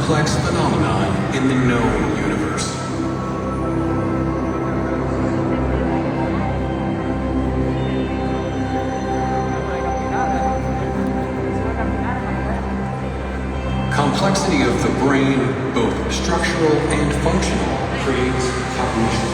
complex phenomenon in the known universe. Complexity of the brain, both structural and functional, creates cognition.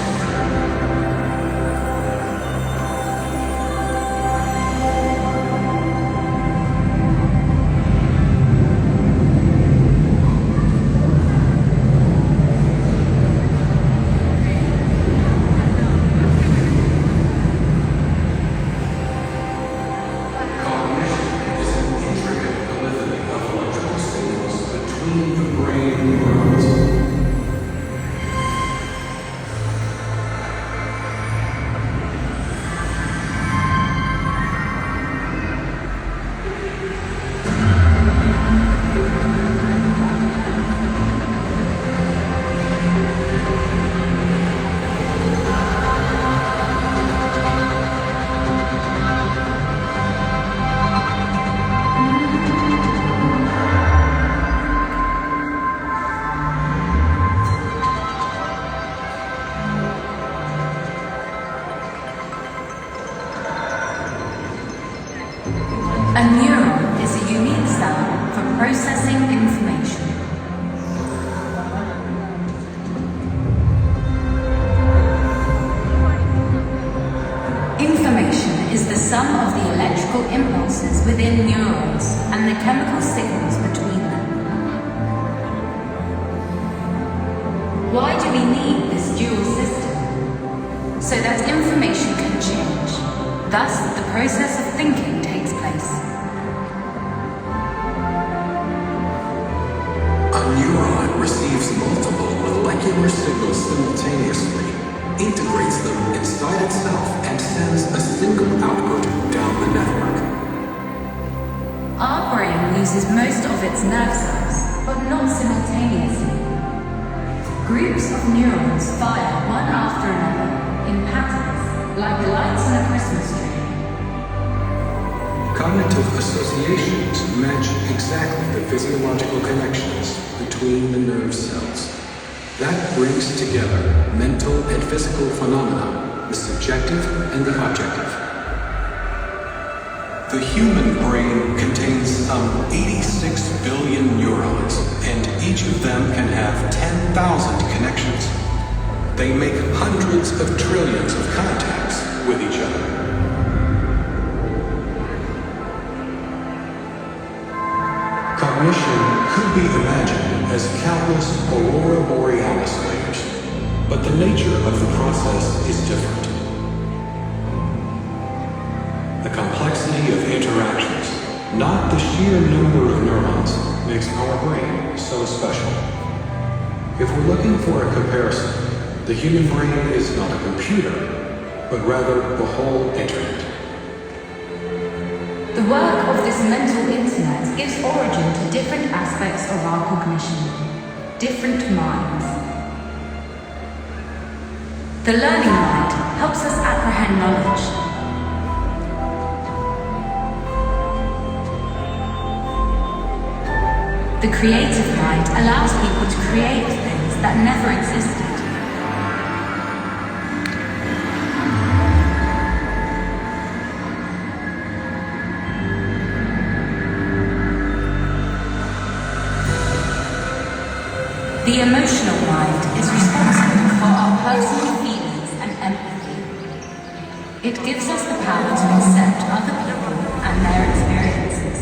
A neuron is a unique cell for processing information. Information is the sum of the electrical impulses within neurons and the chemical signals between them. Why do we need this dual system? So that information can change. Thus, the process of thinking takes place. A neuron receives multiple molecular signals simultaneously, integrates them inside itself, and sends a single output down the network. Our brain uses most of its nerve cells, but not simultaneously. Groups of neurons fire one after another in patterns, like the lights in a Christmas tree. Cognitive associations match exactly the physiological connections between the nerve cells. That brings together mental and physical phenomena, the subjective and the objective. The human brain contains some 86 billion neurons, and each of them can have 10,000 connections. They make hundreds of trillions of contacts with each other. Cognition could be imagined as countless aurora borealis layers, but the nature of the process is different. The complexity of interactions, not the sheer number of neurons, makes our brain so special. If we're looking for a comparison, the human brain is not a computer, but rather the whole internet. The work of this mental internet gives origin to different aspects of our cognition, different minds. The learning mind helps us apprehend knowledge. The creative mind allows people to create things that never existed. The emotional mind is responsible for our personal feelings and empathy. It gives us the power to accept other people and their experiences.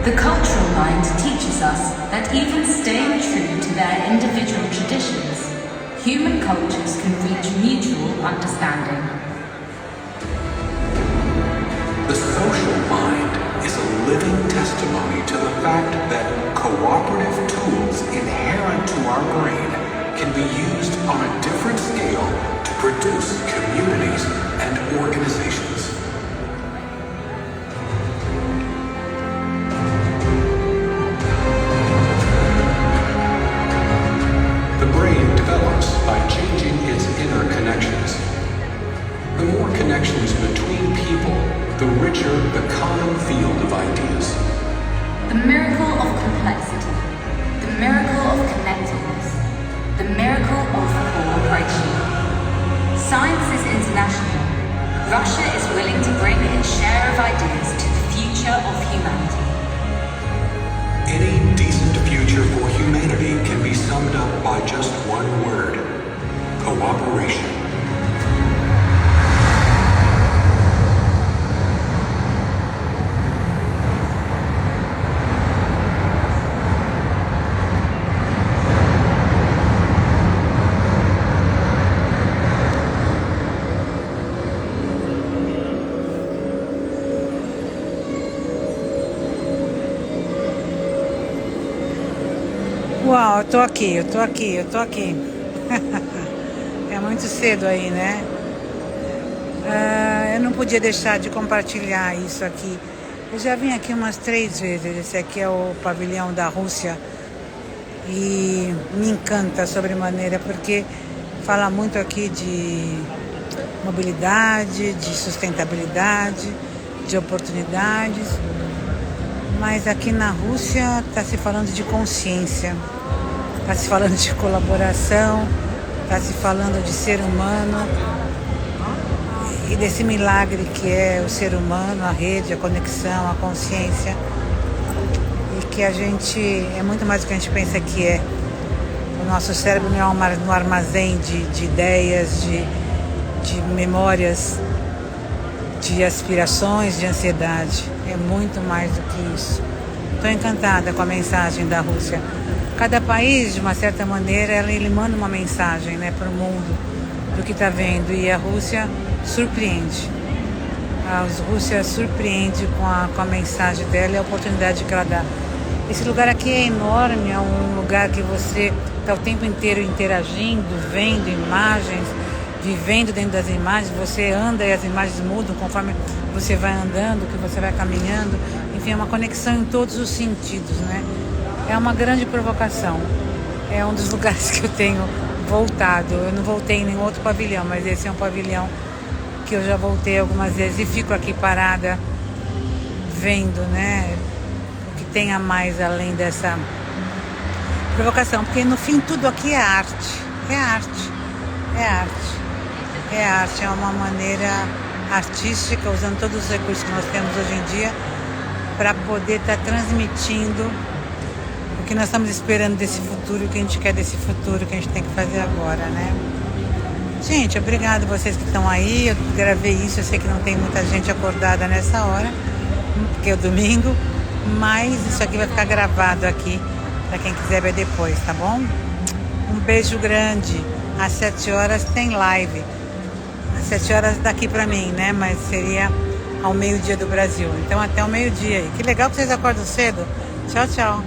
The cultural mind teaches us that even staying true to their individual traditions, human cultures can reach mutual understanding. The social mind is a living testimony to the fact that cooperative tools inherent to our brain can be used on a different scale to produce communities and organizations. The brain develops by changing its inner connections. The the richer the common field of ideas. The miracle of complexity, the miracle of connectedness, the miracle of cooperation. Science is international. Russia is willing to bring its share of ideas to the future of humanity. Any decent future for humanity can be summed up by just one word: cooperation. Uau, eu tô aqui. É muito cedo aí, né? Eu não podia deixar de compartilhar isso aqui. Eu já vim aqui umas 3 vezes. Esse aqui é o pavilhão da Rússia. E me encanta sobremaneira, porque fala muito aqui de mobilidade, de sustentabilidade, de oportunidades. Mas aqui na Rússia está se falando de consciência, está se falando de colaboração, está se falando de ser humano e desse milagre que é o ser humano, a rede, a conexão, a consciência, e que a gente é muito mais do que a gente pensa que é. O nosso cérebro não é um armazém de ideias, de memórias, de aspirações, de ansiedade. É muito mais do que isso. Estou encantada com a mensagem da Rússia. Cada país, de uma certa maneira, ele manda uma mensagem, né, para o mundo do que está vendo. E a Rússia surpreende. A Rússia surpreende com a mensagem dela e a oportunidade que ela dá. Esse lugar aqui é enorme, é um lugar que você está o tempo inteiro interagindo, vendo imagens, vivendo dentro das imagens. Você anda e as imagens mudam conforme você vai andando, que você vai caminhando. Enfim, é uma conexão em todos os sentidos, né? É uma grande provocação. É um dos lugares que eu tenho voltado. Eu não voltei em nenhum outro pavilhão, mas esse é um pavilhão que eu já voltei algumas vezes e fico aqui parada vendo, né, o que tem a mais além dessa provocação, porque no fim tudo aqui é arte. É uma maneira artística, usando todos os recursos que nós temos hoje em dia para poder estar transmitindo o que nós estamos esperando desse futuro, o que a gente quer desse futuro, o que a gente tem que fazer agora, né? Gente, obrigado vocês que estão aí. Eu gravei isso, eu sei que não tem muita gente acordada nessa hora, porque é o domingo, mas isso aqui vai ficar gravado aqui para quem quiser ver depois, tá bom? Um beijo grande. Às 7 horas tem live. Às 7 horas daqui para mim, né? Mas seria ao meio-dia do Brasil. Então até o meio-dia. Que legal que vocês acordam cedo. Tchau, tchau.